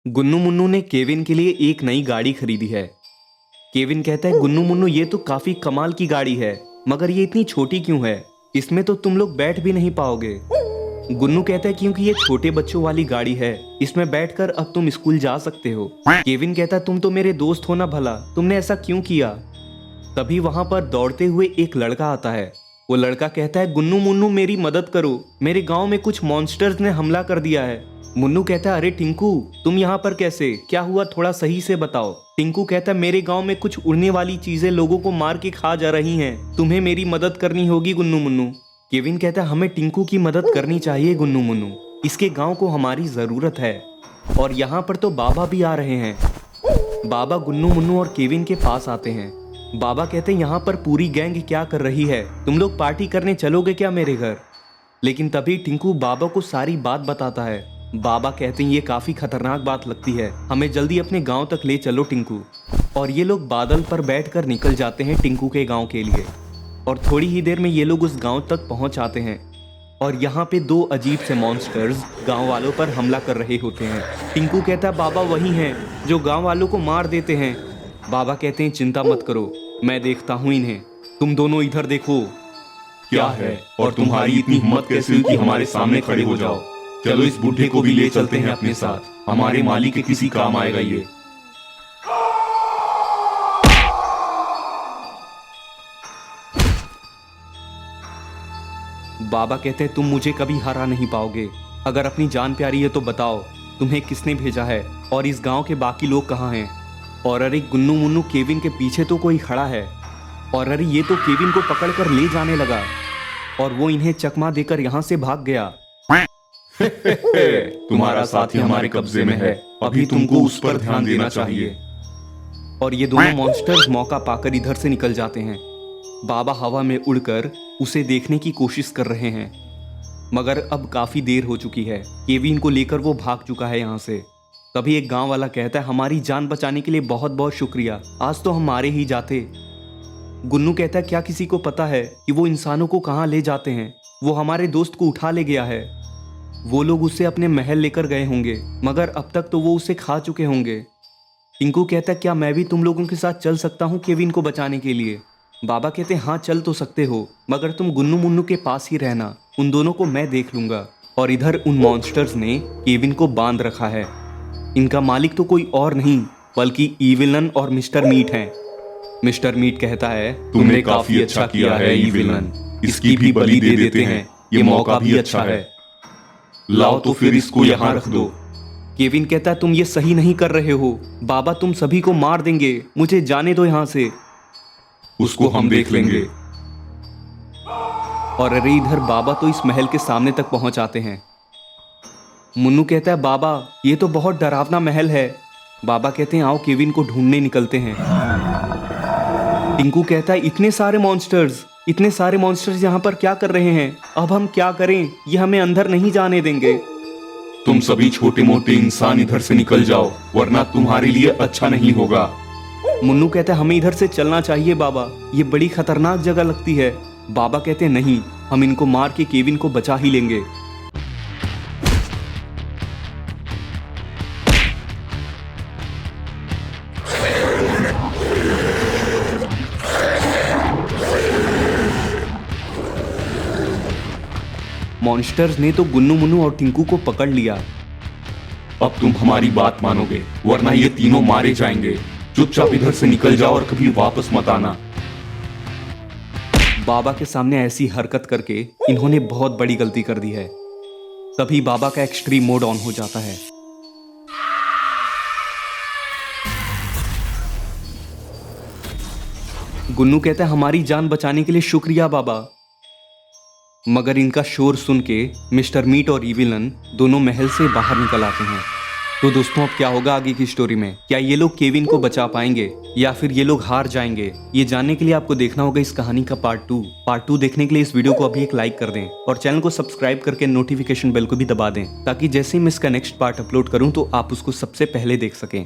गुन्नू मुन्नू ने केविन के लिए एक नई गाड़ी खरीदी है। केविन कहता है, गुन्नू मुन्नू ये तो काफी कमाल की गाड़ी है, मगर ये इतनी छोटी क्यों है? इसमें तो तुम लोग बैठ भी नहीं पाओगे। गुन्नू कहता है, क्योंकि ये छोटे बच्चों वाली गाड़ी है, इसमें बैठकर अब तुम स्कूल जा सकते हो। केविन कहता है, तुम तो मेरे दोस्त हो ना भला, तुमने ऐसा क्यों किया? तभी वहां पर दौड़ते हुए एक लड़का आता है। वो लड़का कहता है, गुन्नू मुन्नू मेरी मदद करो, मेरे गांव में कुछ मॉन्स्टर्स ने हमला कर दिया है। मुन्नू कहता है, अरे टिंकू तुम यहाँ पर कैसे? क्या हुआ, थोड़ा सही से बताओ। टिंकू कहता है, मेरे गांव में कुछ उड़ने वाली चीजें लोगों को मार के खा जा रही हैं, तुम्हें मेरी मदद करनी होगी गुन्नू मुन्नू। केविन कहता है, हमें टिंकू की मदद करनी चाहिए गुन्नू मुन्नू, इसके गांव को हमारी जरूरत है। और यहाँ पर तो बाबा भी आ रहे हैं। बाबा गुन्नू मुन्नू और केविन के पास आते हैं। बाबा कहते हैं, यहाँ पर पूरी गैंग क्या कर रही है, तुम लोग पार्टी करने चलोगे क्या मेरे घर? लेकिन तभी टिंकू बाबा को सारी बात बताता है। बाबा कहते हैं, ये काफी खतरनाक बात लगती है, हमें जल्दी अपने गांव तक ले चलो टिंकू। और ये लोग बादल पर बैठकर निकल जाते हैं टिंकू के गांव के लिए। और थोड़ी ही देर में ये लोग उस गांव तक पहुंच आते हैं। और यहाँ पे दो अजीब से मॉन्स्टर्स गांव वालों पर हमला कर रहे होते हैं। टिंकू कहता है, बाबा वही हैं जो गांव वालों को मार देते हैं। बाबा कहते हैं, चिंता मत करो, मैं देखता हूँ इन्हें, तुम दोनों इधर देखो। क्या है, और तुम्हारी इतनी हिम्मत कैसे हुई कि हमारे सामने खड़े हो जाओ? चलो इस बूढ़े को भी ले चलते हैं अपने साथ, हमारे माली के किसी काम आएगा ये। बाबा कहते हैं, तुम मुझे कभी हरा नहीं पाओगे, अगर अपनी जान प्यारी है तो बताओ तुम्हें किसने भेजा है, और इस गांव के बाकी लोग कहाँ हैं? और अरे गुन्नू मुन्नू, केविन के पीछे तो कोई खड़ा है, और अरे ये तो केविन को पकड़कर ले जाने लगा, और वो इन्हें चकमा देकर यहाँ से भाग गया। तुम्हारा साथी हमारे कब्जे में है, अभी तुमको उस पर ध्यान देना चाहिए। और ये दोनों मॉन्स्टर्स मौका पाकर इधर से निकल जाते हैं। बाबा हवा में उड़कर उसे देखने की कोशिश कर रहे हैं, मगर अब काफी देर हो चुकी है। केविन को लेकर वो भाग चुका है यहाँ से। तभी एक गांव वाला कहता है, हमारी जान बचाने के लिए बहुत बहुत शुक्रिया, आज तो हम मारे ही जाते। गुन्नू कहता है, क्या किसी को पता है कि वो इंसानों को कहाँ ले जाते हैं? वो हमारे दोस्त को उठा ले गया है, वो लोग उसे अपने महल लेकर गए होंगे, मगर अब तक तो वो उसे खा चुके होंगे। टिंकू कहता है, क्या मैं भी तुम लोगों के साथ चल सकता हूँ केविन को बचाने के लिए? बाबा कहते हैं, हाँ चल तो सकते हो, मगर तुम गुन्नू मुन्नू के पास ही रहना, उन दोनों को मैं देख लूंगा। और इधर उन मॉन्स्टर्स ने केविन को बांध रखा है। इनका मालिक तो कोई और नहीं बल्कि ईविलन और मिस्टर मीट हैं। मिस्टर मीट कहता है, तुमने काफी अच्छा किया है ईविलन, इसकी भी बलि दे देते हैं, ये मौका भी अच्छा है। लाओ तो फिर इसको यहाँ रख दो। केविन कहता है, तुम ये सही नहीं कर रहे हो, बाबा तुम सभी को मार देंगे, मुझे जाने दो यहाँ से। उसको हम देख लेंगे। और अरे इधर बाबा तो इस महल के सामने तक पहुंच आते हैं। मुन्नू कहता है, बाबा ये तो बहुत डरावना महल है। बाबा कहते हैं, आओ केविन को ढूंढने निकलते हैं। टिंकू कहता है, इतने सारे मॉन्स्टर्स यहाँ पर क्या कर रहे हैं? अब हम क्या करें, ये हमें अंदर नहीं जाने देंगे। तुम सभी छोटे मोटे इंसान इधर से निकल जाओ, वरना तुम्हारे लिए अच्छा नहीं होगा। मुन्नू कहता है, हमें इधर से चलना चाहिए बाबा, ये बड़ी खतरनाक जगह लगती है। बाबा कहते हैं, नहीं, हम इनको मार के केविन को बचा ही लेंगे। मॉन्स्टर्स ने तो गुन्नू मुन्नू और टिंकू को पकड़ लिया। अब तुम हमारी बात मानोगे, वरना ये तीनों मारे जाएंगे। चुपचाप इधर से निकल जाओ और कभी वापस मत आना। बाबा के सामने ऐसी हरकत करके इन्होंने बहुत बड़ी गलती कर दी है। तभी बाबा का एक्सट्रीम मोड ऑन हो जाता है। गुन्नू कहता है, हमारी जान बचाने के लिए शुक्रिया बाबा। मगर इनका शोर सुन के मिस्टर मीट और ईविलन दोनों महल से बाहर निकल आते हैं। तो दोस्तों, अब क्या होगा आगे की स्टोरी में? क्या ये लोग केविन को बचा पाएंगे या फिर ये लोग हार जाएंगे? ये जानने के लिए आपको देखना होगा इस कहानी का पार्ट 2 देखने के लिए इस वीडियो को अभी एक लाइक कर दें और चैनल को सब्सक्राइब करके नोटिफिकेशन बेल को भी दबा दें, ताकि जैसे ही मैं इसका नेक्स्ट पार्ट अपलोड करूं तो आप उसको सबसे पहले देख सकें।